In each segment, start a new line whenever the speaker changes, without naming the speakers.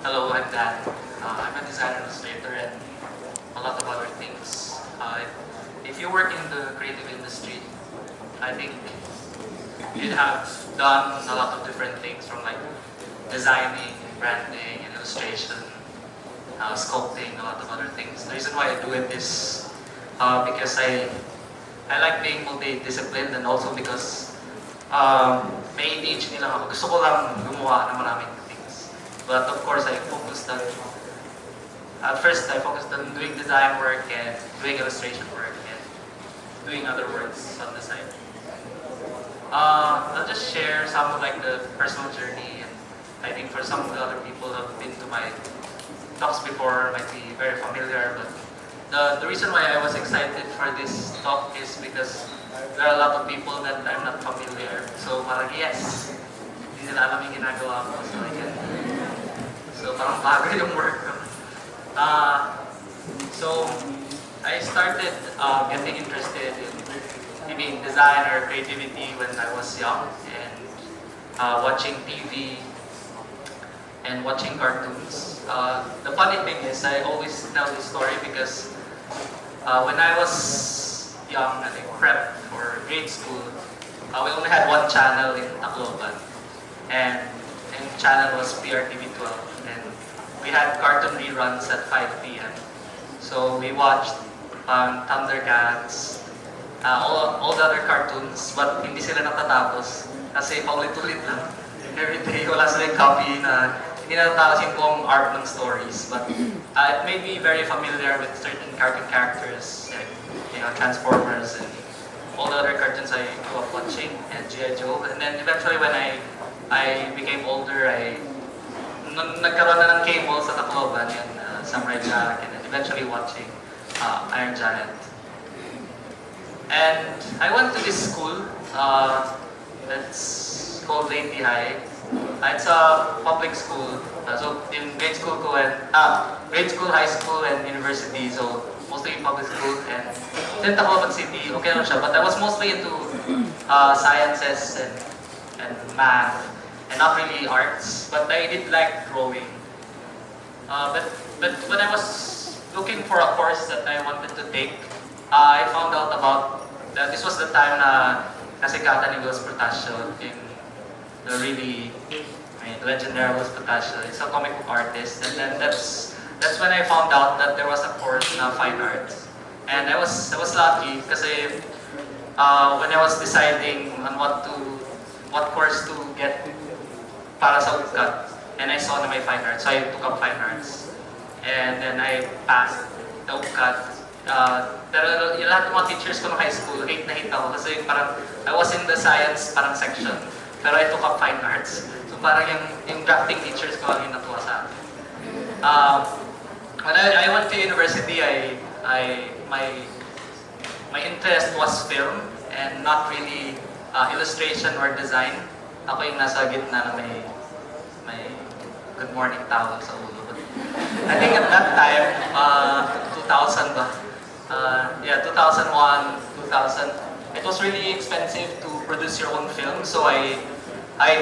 Hello, I'm Dan. I'm a designer illustrator and a lot of other things. If you work in the creative industry, I think you have done a lot of different things from like designing, branding, and illustration, sculpting, a lot of other things. The reason why I do it is because I like being multidisciplined and also because may ADHD lang ako. Gusto ko lang gumawa ng maraming things. But of course, I focused on, at first I focused on doing design work and doing illustration work and doing other works on the side. I'll just share some of like the personal journey, and I think for some of the other people who have been to my talks before might be very familiar, but the reason why I was excited for this talk is because there are a lot of people that I'm not familiar. So parang yes, hindi nila alam yung ginagawa ko, so parang bago yung work ko. So I started getting interested in being design or creativity when I was young, and watching TV and watching cartoons. The funny thing is, I always tell this story because when I was young, I think prep or grade school, we only had one channel in Tacloban, and the channel was PRTV 12, and we had cartoon reruns at 5 p.m. So we watched Thundercats, all the other cartoons, but hindi sila natatapos kasi paulit-ulit lang. Every day, wala silang copy na hindi natatapos yung buong arc ng stories. But it made me very familiar with certain cartoon characters, like, Transformers and all the other cartoons I grew up watching, and G.I. Joe. And then eventually when I became older, nagkaroon na ng cable sa Tacloban, yung Samurai Jack, and then eventually watching Iron Giant. And I went to this school that's called Lady High. It's a public school. So in grade school, high school, and university. So mostly in public school. And in Tacloban City, okay lang siya. But I was mostly into sciences and math, and not really arts. But I did like drawing. But when I was looking for a course that I wanted to take, I found out about that this was the time na nasikatan ni Will Protasio, in the really legendary Will Protasio. He's a comic book artist, and then that's when I found out that there was a course na fine arts, and I was lucky kasi when I was deciding on what course to get para sa UCAT, and I saw na may fine arts, so I took up fine arts, and then I passed the UCAT. Pero yung lahat ng mga teachers ko ng high school, hate na hate ako kasi parang I was in the science parang section, pero I took up fine arts. So parang yung drafting teachers ko ang yung natuwa sa akin. When I went to university, my interest was film and not really illustration or design. Ako yung nasa gitna na may good morning towel sa ulo. But I think at that time, 2000 ba? 2001, 2000, it was really expensive to produce your own film, so I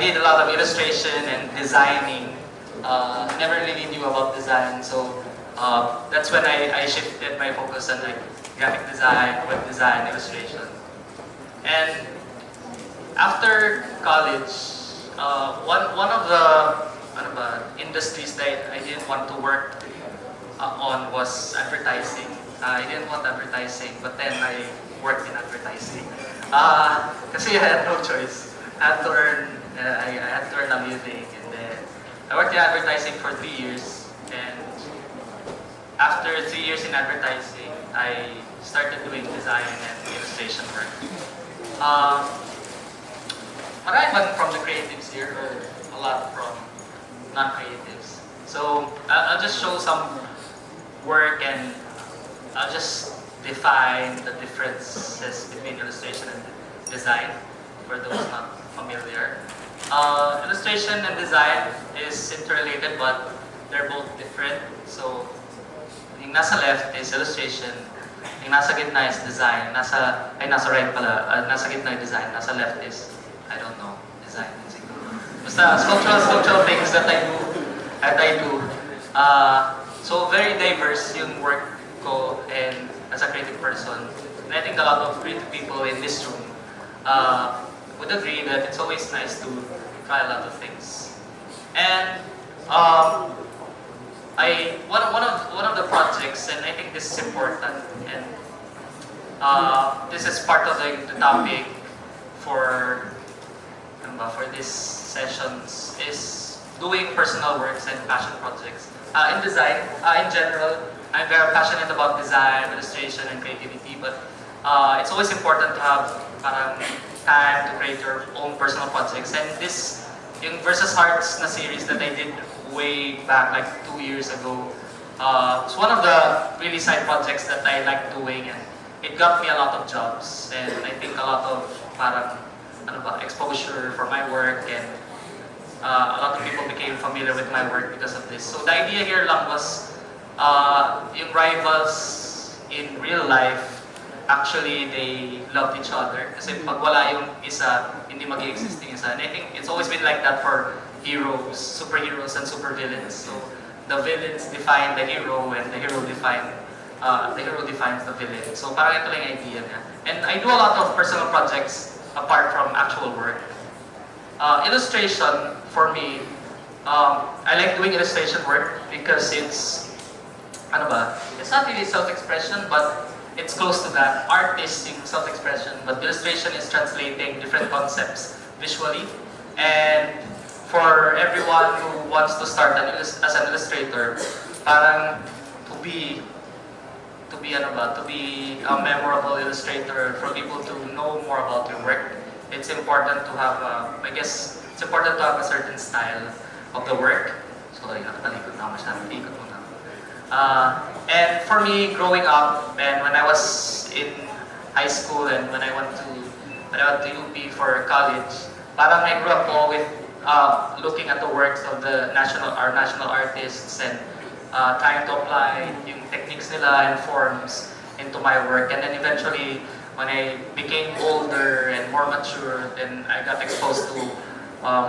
did a lot of illustration and designing. Never really knew about design, so that's when I shifted my focus on like graphic design, web design, illustration. And after college, one of the industries that I didn't want to work on was advertising. I didn't want advertising, but then I worked in advertising. Kasi I had no choice. I had to earn I had to earn a living, and then I worked in advertising for 3 years, and after 3 years in advertising, I started doing design and illustration work. Marami man from the creatives here, or a lot from non-creatives. So I'll just show some work, and I'll just define the differences between illustration and design for those not familiar. Illustration and design is interrelated, but they're both different. So yung nasa left is illustration, yung nasa gitna is design, nasa right pala, nasa gitna is design, nasa left is, I don't know, design siguro. Basta sculptural things that I do. So very diverse yung work ko, and as a creative person, and I think a lot of creative people in this room would agree that it's always nice to try a lot of things. And one of the projects, and I think this is important, and this is part of the topic for these sessions, is doing personal works and passion projects. In design, in general, I'm very passionate about design, illustration, and creativity, but it's always important to have parang time to create your own personal projects. And this, yung Versus Hearts na series that I did way back like 2 years ago, it's one of the really side projects that I like doing, and it got me a lot of jobs, and I think a lot of parang exposure for my work, and a lot of people became familiar with my work because of this. So the idea here lang was yung rivals in real life, actually they loved each other. Kasi pag wala yung isa, hindi mag-exist yung isa. And I think it's always been like that for heroes, superheroes and supervillains. So the villains define the hero, and the hero defines the villain. So parang ito lang yung idea niya. And I do a lot of personal projects apart from actual work. Illustration, for me, I like doing illustration work because it's not really self-expression, but it's close to that. Art is self-expression, but illustration is translating different concepts visually. And for everyone who wants to start as an illustrator, parang to be a memorable illustrator, for people to know more about your work, it's important to have, it's important to have a certain style of the work. Sorry, nakatalikod na masyadong ikot muna. And for me, growing up, and when I was in high school, and when I went to UP for college, parang I grew up po with looking at the works of our national artists, and trying to apply yung techniques nila and forms into my work. And then eventually, when I became older and more mature, then I got exposed to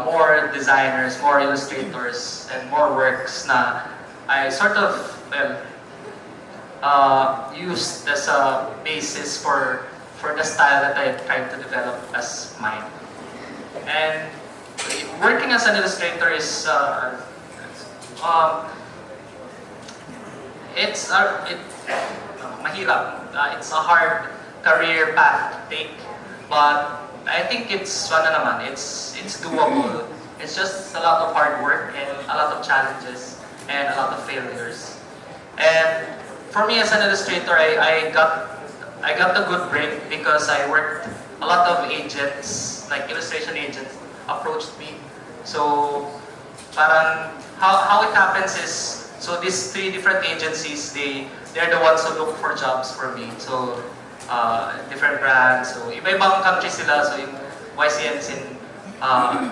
more designers, more illustrators, and more works na I sort of used as a basis for the style that I tried to develop as mine. And working as an illustrator is mahirap. It's a hard career path to take, but I think it's doable. It's just a lot of hard work and a lot of challenges and a lot of failures. And for me as an illustrator, I got the good break because I worked a lot of agents, like illustration agents, approached me. So parang how it happens is, so these 3 different agencies, they're the ones who look for jobs for me. So different brands, so iba-ibang countries sila. So yung YCN's in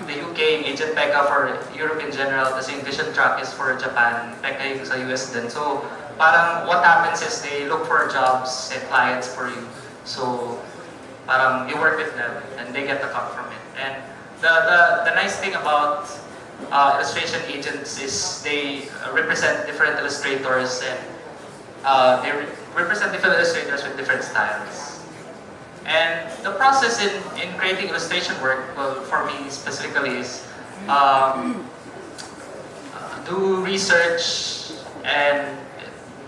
the UK, Agent Pekka for Europe in general, tapos yung Vision Track is for Japan, Pekka yung sa US din. So parang what happens is they look for jobs and clients for you. So parang you work with them and they get the cut from it. And the nice thing about illustration agents is they represent different illustrators, and they represent different illustrators with different styles. And the process in creating illustration work, well, for me specifically, is do research, and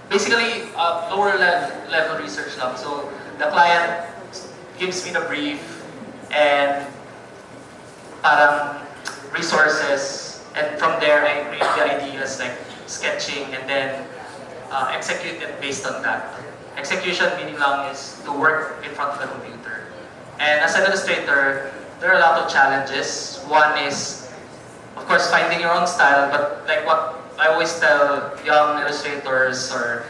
basically lower level research lang. So the client gives me the brief, and parang And from there, I create the ideas like sketching and then execute it based on that. Execution meaning lang is to work in front of the computer. And as an illustrator, there are a lot of challenges. One is, of course, finding your own style, but like what I always tell young illustrators or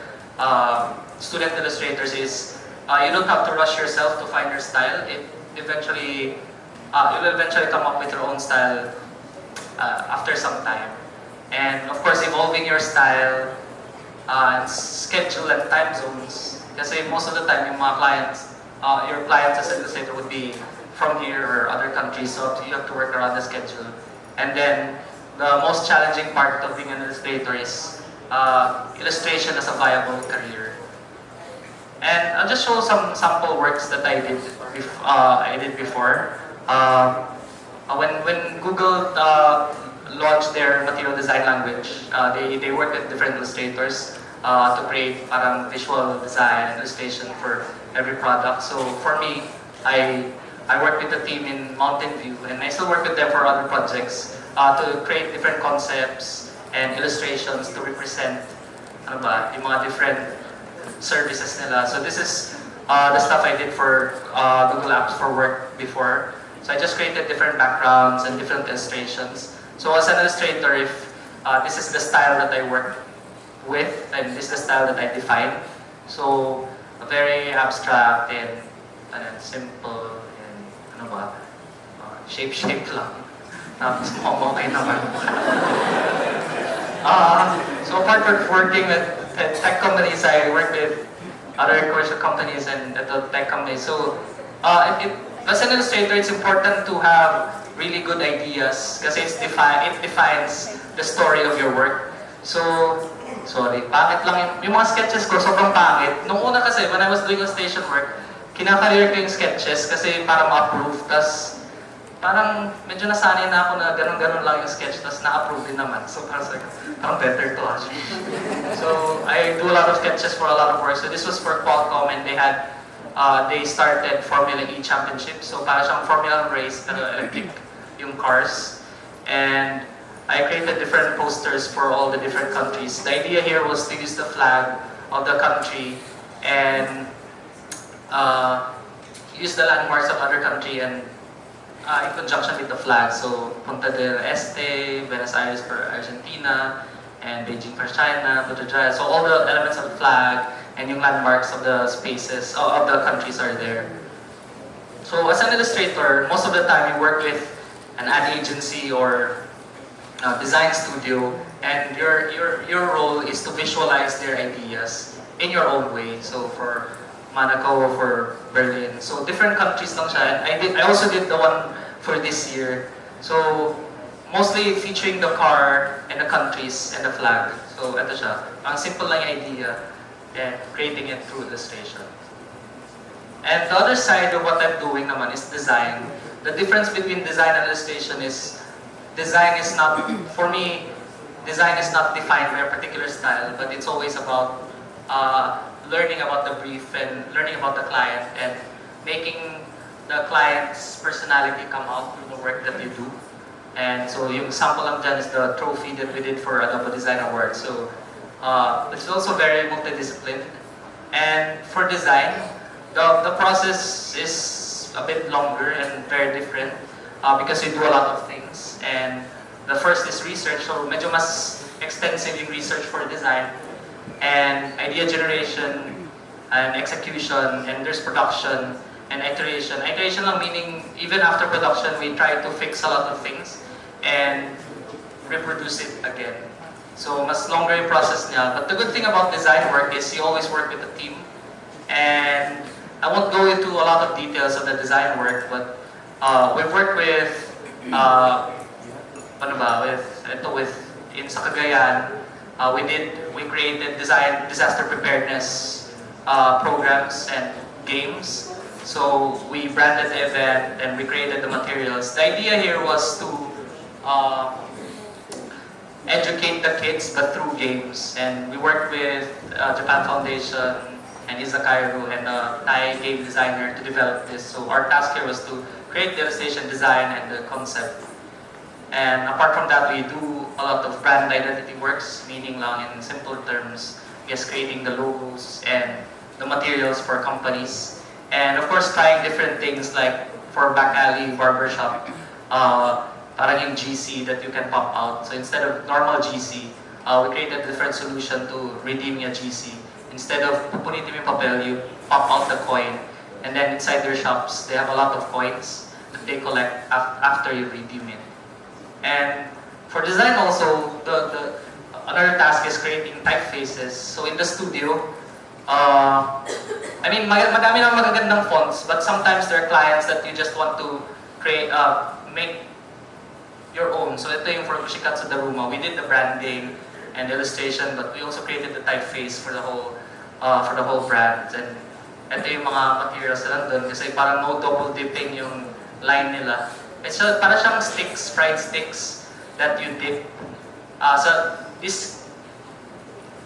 student illustrators is, you don't have to rush yourself to find your style. It eventually, you will eventually come up with your own style after some time. And of course, evolving your style, schedule and time zones. Kasi most of the time, yung mga clients, your clients as an illustrator would be from here or other countries, so you have to work around the schedule. And then, the most challenging part of being an illustrator is illustration as a viable career. And I'll just show some sample works that I did before. When Google launched their material design language, they worked with different illustrators to create parang visual design and illustration for every product. So for me, I worked with the team in Mountain View, and I still work with them for other projects to create different concepts and illustrations to represent yung mga different services nila. So this is the stuff I did for Google Apps for work before. So I just created different backgrounds and different illustrations. So as an illustrator, if this is the style that I work with, and this is the style that I define. So very abstract and simple and shape lang. Tapos okay naman. So apart from working with tech companies, I work with other commercial companies and the tech companies. So as an illustrator, it's important to have really good ideas kasi it defines the story of your work. So, sorry, pangit lang yung mga sketches ko, sobrang pangit. Nung una kasi, when I was doing illustration work, kinakareer ko yung sketches kasi para ma-approve. Tapos, parang medyo nasanay na ako na ganun-ganun lang yung sketch, tapos na-approve din naman. So, parang better to actually. So, I do a lot of sketches for a lot of work. So, this was for Qualcomm, and they started Formula E Championship. So, para siyang Formula race, pero electric yung cars. And I created different posters for all the different countries. The idea here was to use the flag of the country and use the landmarks of other country and in conjunction with the flag. So, Punta del Este, Buenos Aires for Argentina, and Beijing for China, Putrajaya. So all the elements of the flag and yung landmarks of the spaces, of the countries are there. So as an illustrator, most of the time you work with an ad agency or design studio, and your role is to visualize their ideas in your own way. So for Monaco or for Berlin. So different countries lang siya. And I also did the one for this year. So mostly featuring the car and the countries and the flag. So ito siya. Ang simple lang yung idea and creating it through illustration. And the other side of what I'm doing naman is design. The difference between design and illustration is design is not, for me, design is not defined by a particular style, but it's always about learning about the brief and learning about the client and making the client's personality come out through the work that you do. And so yung sample lang dyan is the trophy that we did for Adobe Design Award. So it's also very multidisciplined. And for design, the process is a bit longer and very different because you do a lot of things. And the first is research, so medyo mas extensive yung research for design. And idea generation and execution, and there's production and iteration. Iteration lang meaning even after production we try to fix a lot of things and reproduce it again. So mas longer yung process niya. But the good thing about design work is you always work with a team. And I won't go into a lot of details of the design work, but we've worked with in sa Cagayan, we created disaster preparedness programs and games. So we branded the event and we created the materials. The idea here was to educate the kids, but through games. And we worked with Japan Foundation and Izakairu and a Thai game designer to develop this. So our task here was to create the illustration design and the concept. And apart from that, we do a lot of brand identity works, meaning lang in simple terms, just creating the logos and the materials for companies. And of course, trying different things like for back alley, barbershop, parang yung GC that you can pop out. So instead of normal GC, we created a different solution to redeem your GC. Instead of pupunitin yung papel, you pop out the coin. And then inside their shops, they have a lot of coins that they collect after you redeem it. And for design also, another task is creating typefaces. So in the studio, I mean, madami ng magagandang fonts, but sometimes there are clients that you just want to create, make your own. So ito yung for Kushikatsu Daruma. We did the branding and illustration, but we also created the typeface for the whole brand. And ito yung mga materials na nandun kasi parang no double dipping yung line nila. It's para siyang sticks, fried sticks that you dip. So this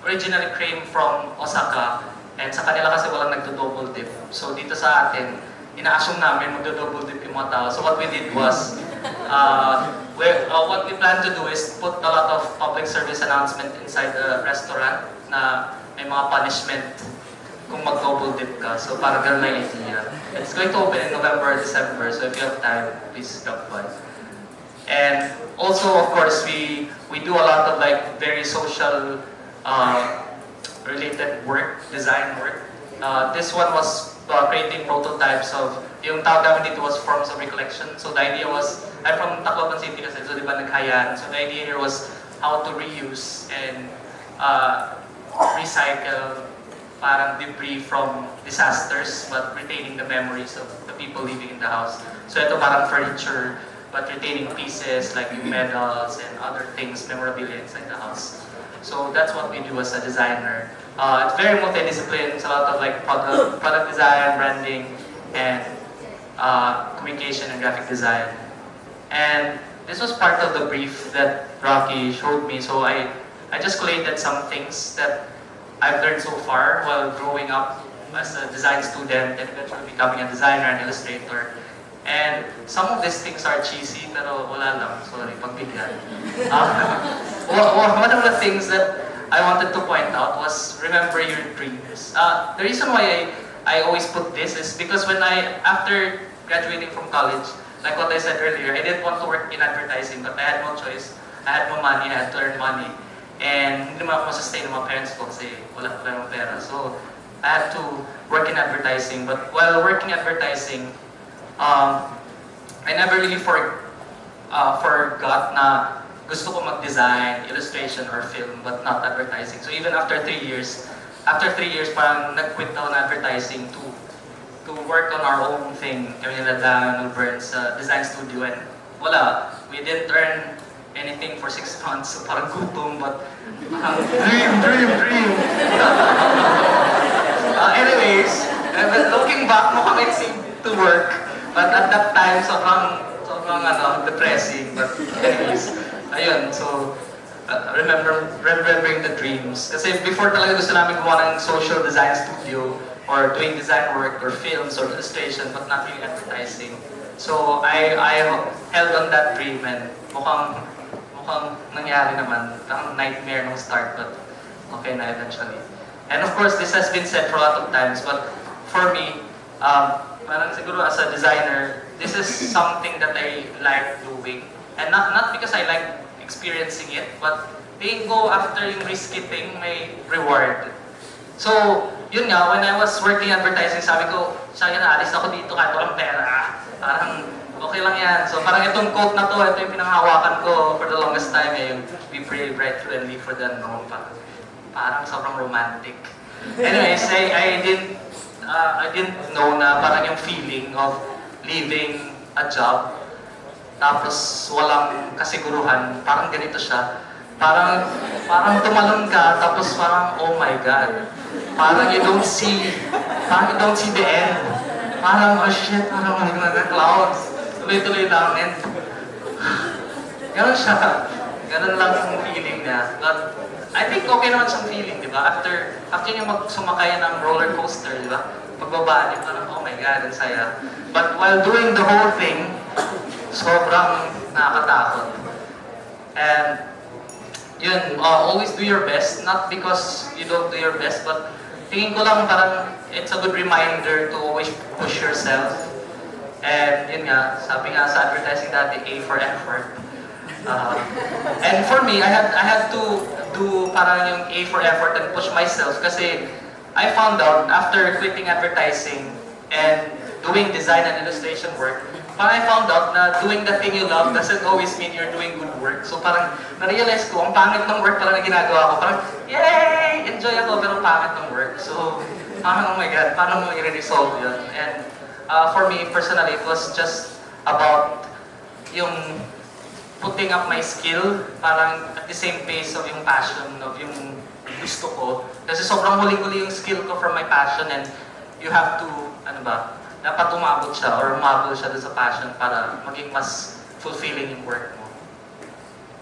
originally came from Osaka, and sa kanila kasi walang nagdo-double dip. So dito sa atin, ina-assume namin magdo-double dip yung mga tao. So what we did was, what we plan to do is put a lot of public service announcement inside the restaurant na may mga punishment kung mag-double dip ka. So parang ganun na yung idea. It's going to open in November, December, so if you have time, please stop by. And also, of course, we do a lot of like very social related work, design work. This one was creating prototypes of, yung tawag namin dito was forms of recollection. So the idea was, I'm from Tacloban City kasi, so di ba nag-Haiyan. So the idea here was how to reuse and recycle parang debris from disasters, but retaining the memories of the people living in the house. So ito parang furniture, but retaining pieces like yung medals and other things, memorabilia inside the house. So that's what we do as a designer. It's very multidisciplinary. It's a lot of like product design, branding, and communication and graphic design. And this was part of the brief that Rocky showed me. So I just collated some things that I've learned so far while growing up as a design student and eventually becoming a designer and illustrator. And some of these things are cheesy, pero wala lang. Sorry, pagbigyan. One of the things that I wanted to point out was remember your dreams. The reason why I always put this is because after graduating from college, like what I said earlier, I didn't want to work in advertising, but I had no choice. I had no money, I had to earn money. And hindi naman ako masustain ng mga parents ko kasi wala pa ng pera. So, I had to work in advertising. But while working advertising, I never really forgot na gusto ko mag-design, illustration, or film, but not advertising. So even after 3 years, parang nag-quit ako na advertising to work on our own thing. Kami nila Dan, Burns, design studio, and wala. We didn't earn anything for 6 months, so parang gutom, but dream. Anyways, looking back, mukhang it seemed to work, but at that time, sobrang depressing. But anyways, ayun, so remembering the dreams. Kasi before talaga gusto namin gumawa ng social design studio or doing design work or films or illustration, but not really advertising. So I held on that dream, and mukhang nangyari naman. Parang nightmare nung start, but okay na eventually. And of course, this has been said for a lot of times, but for me, parang siguro as a designer, this is something that I like doing. And not because I like experiencing it, but they go after yung risky thing, may reward. So, yun nga, when I was working advertising, sabi ko, sabi na, alis ako dito kahit walang pera. Parang, okay lang yan. So parang itong quote na to, ito yung pinanghawakan ko for the longest time, yung be brave, right through and live for the unknown. Parang sobrang romantic. Anyways, I didn't know na parang yung feeling of leaving a job, tapos walang kasiguruhan, parang ganito siya. Parang tumalon ka, tapos parang, oh my God. Parang you don't see the end. Parang, oh shit, parang clouds. Tuloy-tuloy lang, and gano'n siya. Gano'n lang ang feeling niya. But I think okay naman siyang feeling, di ba? After niyo sumakay ng roller coaster, di ba? Pagbabaan niyo, parang, oh my God, ang saya. But while doing the whole thing, sobrang nakakatakot. And yun, always do your best, not because you don't do your best, but tingin ko lang parang it's a good reminder to always push yourself. And yun nga, sabi nga sa advertising dati, A for effort. And for me, I had to do parang yung A for effort and push myself kasi I found out after quitting advertising and doing design and illustration work, parang I found out na doing the thing you love doesn't always mean you're doing good work. So parang na-realize ko, ang pangit ng work pala na ginagawa ko. Parang, yay! Enjoy ako, pero pangit ng work. So, parang, oh my God, paano mo i-resolve yun? And for me, personally, it was just about yung putting up my skill, parang at the same pace of yung passion, of yung gusto ko. Kasi sobrang huling-huli yung skill ko from my passion and you have to, dapat umabot siya or umabot siya doon sa passion para maging mas fulfilling yung work mo.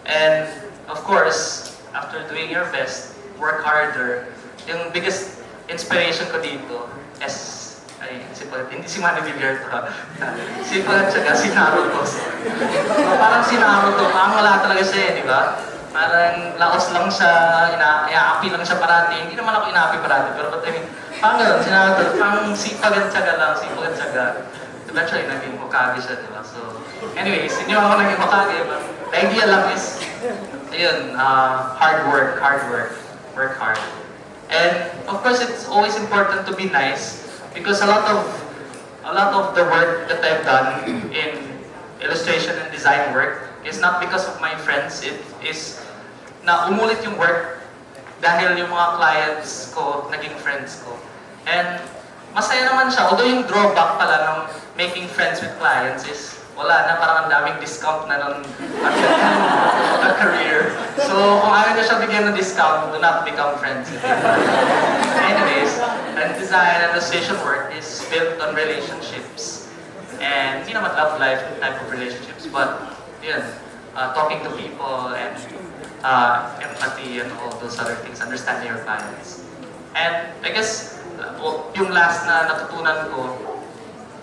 And of course, after doing your best, work harder. Yung biggest inspiration ko dito is, hindi si Manny Villar to ha. Si Naruto. Parang si Naruto, parang wala talaga siya di ba? Parang laos lang siya, inaapi lang siya parati. Hindi naman ako inaapi parati, pero I mean, parang gano'n, si Naruto, parang sipag at tiyaga lang, sipag at tiyaga. Eventually, naging Hokage siya, di ba? So, anyways, hindi ako naging Hokage, but the idea lang is, ayun, hard work, work hard. And of course, it's always important to be nice because a lot of the work that I've done in illustration and design work is not because of my friends. It is na umulit yung work dahil yung mga clients ko naging friends ko. And masaya naman siya. Although yung drawback pala ng making friends with clients is wala na, parang ang daming discount na ng career. So, kung ayaw na siya bigyan ng discount, do not become friends with him. Anyways, and design and illustration work is built on relationships. And hindi naman love life type of relationships, but yun, talking to people and empathy and all those other things, understanding your clients. And I guess, yung last na natutunan ko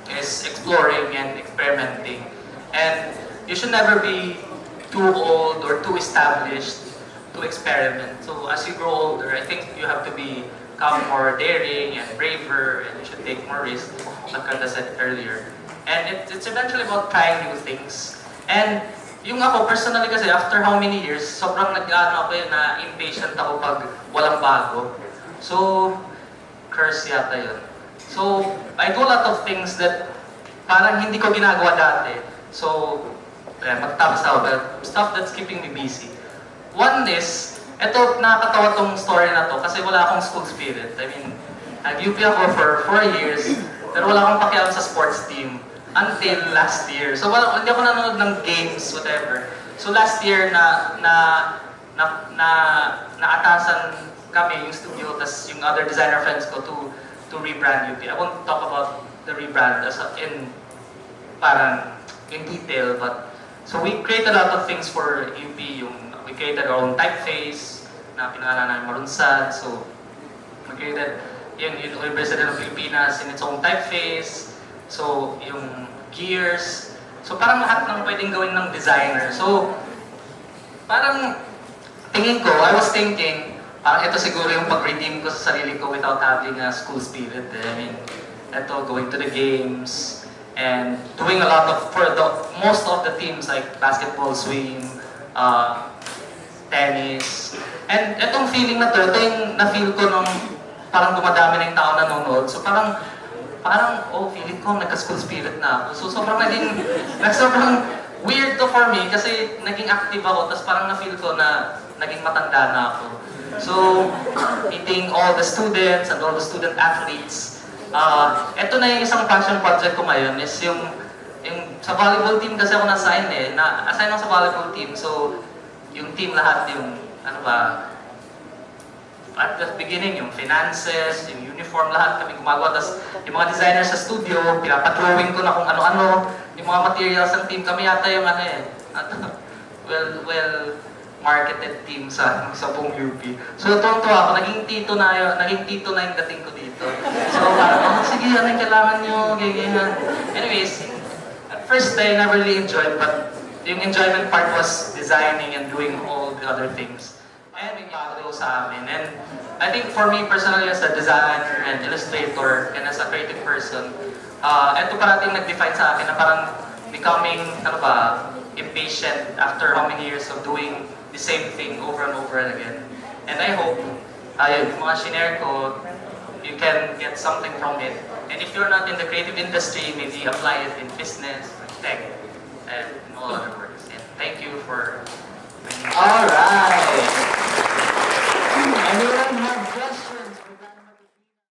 is exploring and experimenting. And you should never be too old or too established to experiment. So as you grow older, I think you have to become more daring and braver, and you should take more risks, like I said earlier. And it's eventually about trying new things. And yung ako, personally kasi, after how many years, sobrang na-impatient ako pag walang bago. So, curse yata yun. So, I do a lot of things that parang hindi ko ginagawa dati. So, magtapos ako, but stuff that's keeping me busy. One is, eto, nakakatawa tong story na to kasi wala akong school spirit. I mean, nag-UP ako for 4 years, pero wala akong pakialam sa sports team until last year. So, hindi ako nanonood ng games, whatever. So, last year naatasan kami, yung studio, tas yung other designer friends ko to rebrand UP. I won't talk about the rebrand as in parang in detail, but so we created a lot of things for UP. We created our own typeface na pinangalan namin Marunsad. So we created yung University of Pilipinas in its own typeface. So yung gears. So parang lahat ng pwedeng gawin ng designer. So parang tingin ko, I was thinking, parang ito siguro yung pag-redeem ko sa sarili ko without having a school spirit. I mean, ito, going to the games, and doing a lot of, for most of the teams like basketball, swim, tennis. And itong feeling na to, ito yung na-feel ko nung parang dumadami na yung tao nanonood. So parang, feeling ko nagka-school spirit na ako. So sobrang weird to for me kasi naging active ako, tapos parang na-feel ko na naging matanda na ako. So, meeting all the students and all the student athletes. Ito na yung isang passion project ko ngayon is yung sa volleyball team kasi ako na-assign na-assign ako sa volleyball team. So, yung team lahat, yung at the beginning, yung finances, yung uniform, lahat kami gumagawa. Tapos yung mga designers sa studio, pinapatrawing ko na kung ano-ano, yung mga materials ng team. Kami yata yung marketed team sa buong UP. So tuwang-tuwa ako, naging tito na yung dating ko dito. So parang, sige, ano yung kailangan nyo, ganyan. Anyways, first I never really enjoyed, but yung enjoyment part was designing and doing all the other things. And yung bago sa amin. And I think for me personally as a designer and illustrator and as a creative person, ito parating nag-define sa akin na parang becoming, impatient after how many years of doing the same thing over and over again. And I hope, yung mga shinare ko, you can get something from it. And if you're not in the creative industry, maybe apply it in business, tech, and in all other works. And thank you for...
Alright.